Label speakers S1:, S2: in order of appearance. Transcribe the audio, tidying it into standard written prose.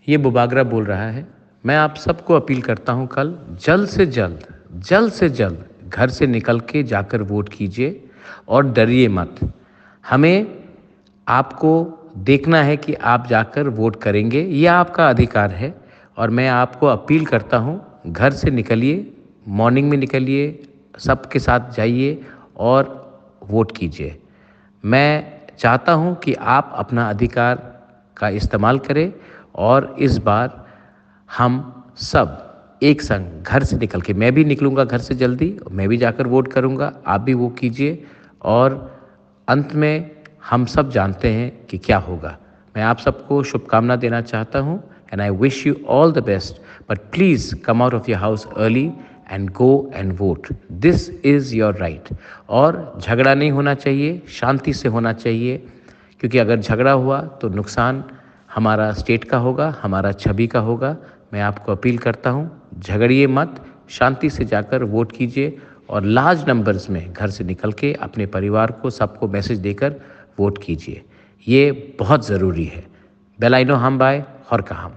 S1: ये बुबागरा बोल रहा है। मैं आप सबको अपील करता हूँ कल जल्द से जल्द घर से निकल के जाकर वोट कीजिए और डरिए मत। हमें आपको देखना है कि आप जाकर वोट करेंगे, ये आपका अधिकार है और मैं आपको अपील करता हूँ घर से निकलिए, मॉर्निंग में निकलिए, सबके साथ जाइए और वोट कीजिए। मैं चाहता हूँ कि आप अपना अधिकार का इस्तेमाल करें और इस बार हम सब एक संग घर से निकल के, मैं भी निकलूँगा घर से जल्दी, मैं भी जाकर वोट करूँगा, आप भी वो कीजिए और अंत में हम सब जानते हैं कि क्या होगा। मैं आप सबको शुभकामना देना चाहता हूँ and I wish you all the best, but please come out of your house early and go and vote. This is your right. और झगड़ा नहीं होना चाहिए, शांति से होना चाहिए, क्योंकि अगर झगड़ा हुआ तो नुकसान हमारा स्टेट का होगा, हमारा छवि का होगा। मैं आपको अपील करता हूँ, झगड़िए मत, शांति से जाकर वोट कीजिए और लार्ज नंबर्स में घर से निकल के अपने परिवार को, सबको मैसेज देकर वोट कीजिए। ये बहुत ज़रूरी है। बेलाइनो हम बाय और कहाम।